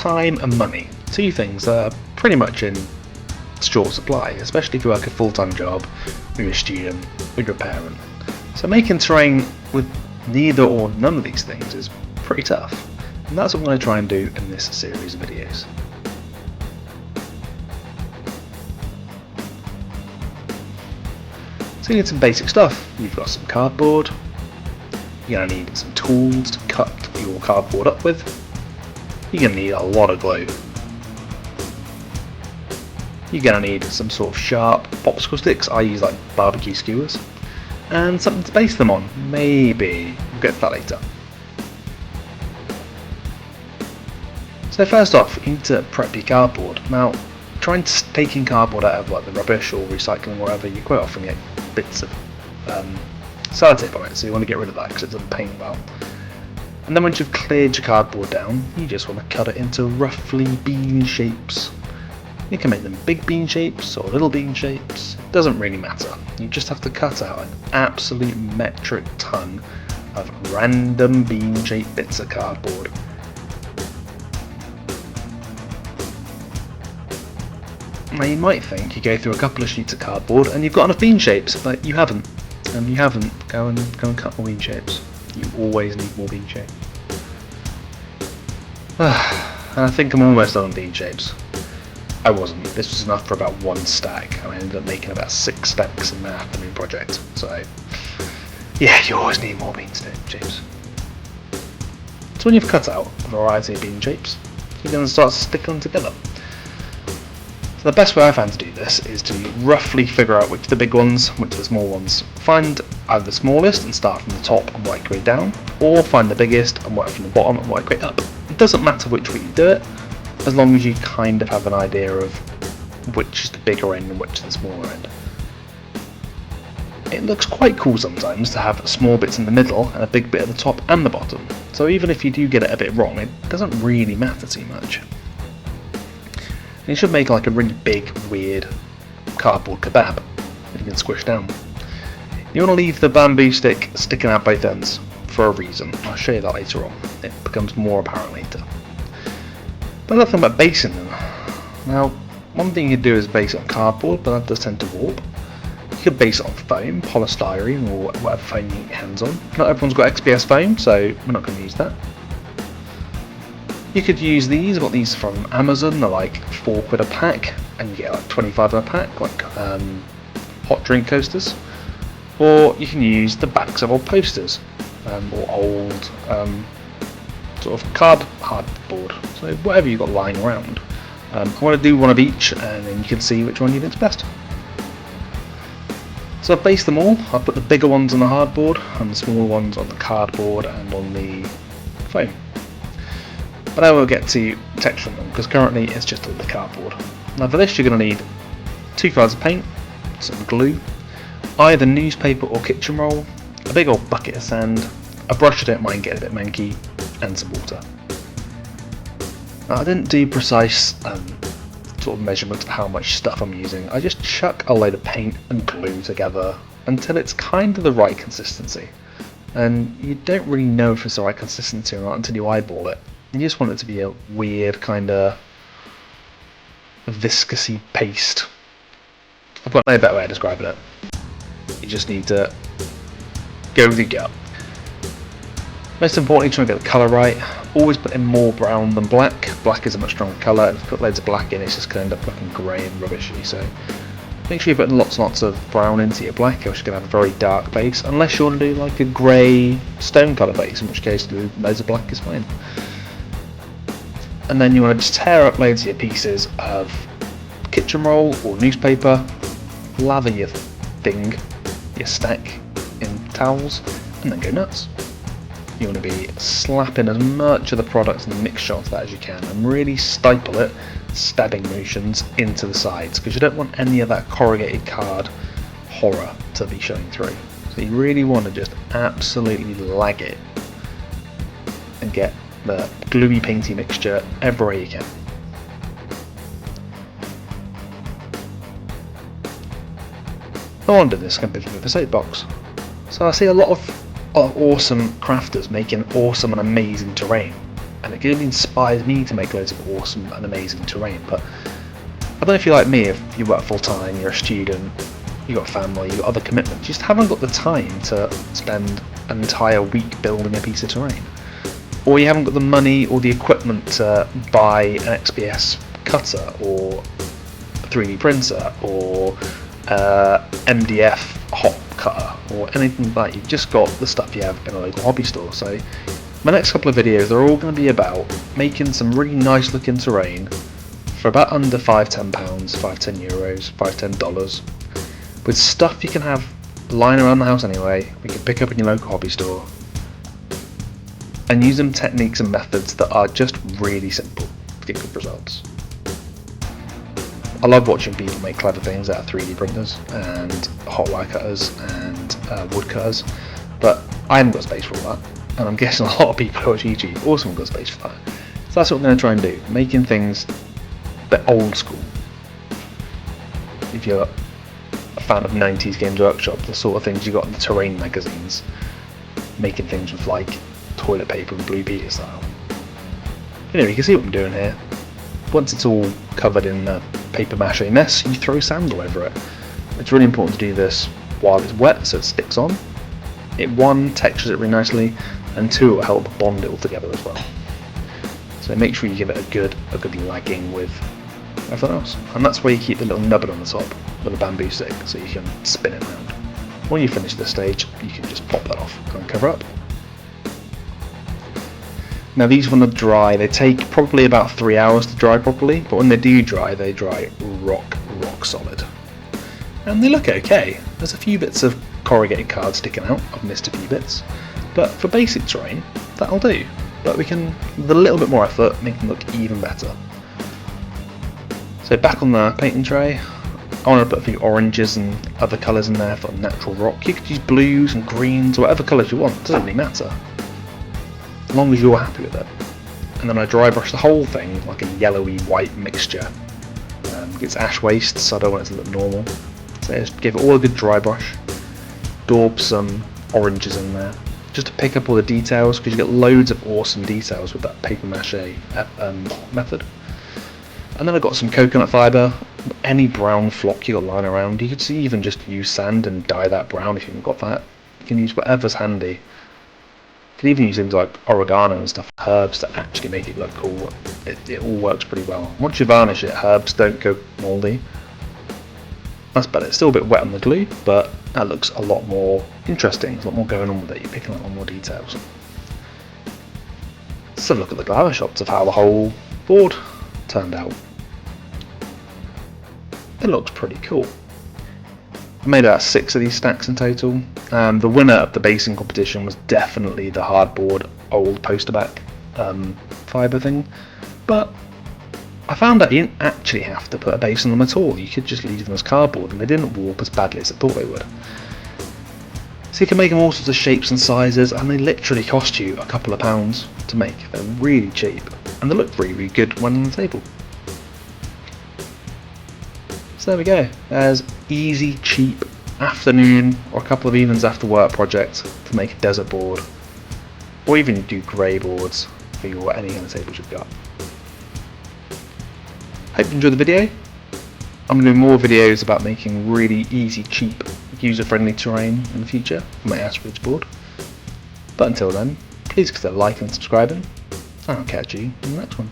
time and money. Two things that are pretty much in short supply, especially if you work a full-time job, or you're a student, or you're a parent. So making terrain with neither or none of these things is pretty tough. And that's what I'm going to try and do in this series of videos. So you need some basic stuff. You've got some cardboard, you're going to need some tools to cut your cardboard up with, you're going to need a lot of glue, you're going to need some sort of sharp popsicle sticks. I use like barbecue skewers, and something to base them on. Maybe we'll get to that later. So first off, you need to prep your cardboard. Now, try and taking cardboard out of like the rubbish or recycling or wherever, you quite often get bits of sellotape on it, so you want to get rid of that because it's a pain about. And then once you've cleared your cardboard down, you just want to cut it into roughly bean shapes. You can make them big bean shapes or little bean shapes, it doesn't really matter. You just have to cut out an absolute metric ton of random bean shaped bits of cardboard. Now you might think you go through a couple of sheets of cardboard and you've got enough bean shapes, but you haven't. And you haven't. Go and cut more bean shapes. You always need more bean shapes. And I think I'm almost done on bean shapes. I wasn't. This was enough for about one stack, and I ended up making about 6 stacks in the afternoon project. So yeah, you always need more bean shapes. So when you've cut out a variety of bean shapes, you're going to start to stick them together. So the best way I found to do this is to roughly figure out which are the big ones, which are the small ones. Find either the smallest and start from the top and work your way down, or find the biggest and work from the bottom and work your way up. It doesn't matter which way you do it, as long as you kind of have an idea of which is the bigger end and which is the smaller end. It looks quite cool sometimes to have small bits in the middle and a big bit at the top and the bottom, so even if you do get it a bit wrong, it doesn't really matter too much. And you should make like a really big, weird cardboard kebab that you can squish down. You want to leave the bamboo stick sticking out both ends for a reason. I'll show you that later on. It becomes more apparent later. But another thing about basing them. Now, one thing you could do is base it on cardboard, but that does tend to warp. You could base it on foam, polystyrene, or whatever foam you get your hands on. Not everyone's got XPS foam, so we're not going to use that. You could use these. I got these from Amazon. They're like £4 a pack, and you get like 25 in a pack, like hot drink coasters. Or you can use the backs of old posters, or old sort of cardboard. So whatever you've got lying around. I want to do one of each, and then you can see which one you think's best. So I've based them all. I've put the bigger ones on the hardboard, and the smaller ones on the cardboard and on the foam. But I will get to texturing them, because currently it's just all the cardboard. Now for this you're going to need 2 colours of paint, some glue, either newspaper or kitchen roll, a big old bucket of sand, a brush I don't mind getting a bit manky, and some water. Now I didn't do precise sort of measurements of how much stuff I'm using. I just chuck a load of paint and glue together until it's kind of the right consistency. And you don't really know if it's the right consistency or not until you eyeball it. You just want it to be a weird kind of viscousy paste. I've got no better way of describing it. You just need to go with your gut. Most importantly, try and get the colour right. Always put in more brown than black. Black is a much stronger colour, and if you put loads of black in, it's just going to end up looking grey and rubbishy. So make sure you put lots and lots of brown into your black, else you're going to have a very dark base, unless you want to do like a grey stone colour base, in which case loads of black is fine. And then you want to just tear up loads of your pieces of kitchen roll or newspaper, lather your thing, your stack in towels, and then go nuts. You want to be slapping as much of the product and the mixture onto that as you can, and really stipple it, stabbing motions into the sides, because you don't want any of that corrugated card horror to be showing through. So you really want to just absolutely lag it and get the gluey painty mixture everywhere you can. I wanted this kind of bit of a soapbox. So I see a lot of awesome crafters making awesome and amazing terrain, and and it really inspires me to make loads of awesome and amazing terrain. But I don't know if you're like me, if you work full time, you're a student, you've got family, you've got other commitments, you just haven't got the time to spend an entire week building a piece of terrain. Or you haven't got the money or the equipment to buy an XPS cutter or a 3D printer or MDF hot cutter or anything like that. You've just got the stuff you have in a local hobby store. So my next couple of videos are all going to be about making some really nice looking terrain for about under £5-10, €5-10, $5-10, with stuff you can have lying around the house anyway, we can pick up in your local hobby store, and use them techniques and methods that are just really simple to get good results. I love watching people make clever things out of 3D printers and hot wire cutters and wood cutters, but I haven't got space for all that, and I'm guessing a lot of people who watch YouTube also haven't got space for that. So that's what I'm going to try and do, making things a bit old school. If you're a fan of 90s Games Workshop, the sort of things you got in the terrain magazines, making things with like toilet paper and Blue Peter style. Anyway, you can see what I'm doing here. Once it's all covered in a paper mache mess, you throw sand all over it. It's really important to do this while it's wet so it sticks on. It, one, textures it really nicely, and two, it will help bond it all together as well. So make sure you give it a good lagging with everything else. And that's where you keep the little nubbin on the top with a bamboo stick so you can spin it around. When you finish this stage, you can just pop that off and cover up. Now these when they're dry, they take probably about 3 hours to dry properly, but when they do dry, they dry rock solid. And they look okay. There's a few bits of corrugated card sticking out, I've missed a few bits, but for basic terrain, that'll do. But we can, with a little bit more effort, make them look even better. So back on the painting tray, I want to put a few oranges and other colours in there for natural rock. You could use blues and greens or whatever colours you want, it doesn't really matter, as long as you're happy with it. And then I dry brush the whole thing like a yellowy white mixture. It's ash waste, so I don't want it to look normal. So just give it all a good dry brush, daub some oranges in there, just to pick up all the details, because you get loads of awesome details with that paper mache method. And then I've got some coconut fibre, any brown flock you got lying around. You could even just use sand and dye that brown if you haven't got that. You can use whatever's handy. You can even use things like oregano and stuff, herbs, to actually make it look cool. It all works pretty well. Once you varnish it, herbs don't go mouldy. That's better. It's still a bit wet on the glue, but that looks a lot more interesting. There's a lot more going on with it. You're picking up on more details. Let's have a look at the glamour shots of how the whole board turned out. It looks pretty cool. I made about 6 of these stacks in total. The winner of the basing competition was definitely the hardboard old poster back fibre thing, but I found that you didn't actually have to put a base on them at all. You could just leave them as cardboard and they didn't warp as badly as I thought they would. So you can make them all sorts of shapes and sizes, and they literally cost you a couple of pounds to make. They're really cheap and they look really good when on the table. So there we go. There's easy, cheap afternoon or a couple of evenings after work project to make a desert board, or even do grey boards for your any kind of tables you've got. Hope you enjoyed the video. I'm going to do more videos about making really easy, cheap, user-friendly terrain in the future for my Ash Waste board. But until then, please consider liking and subscribing, and I'll catch you in the next one.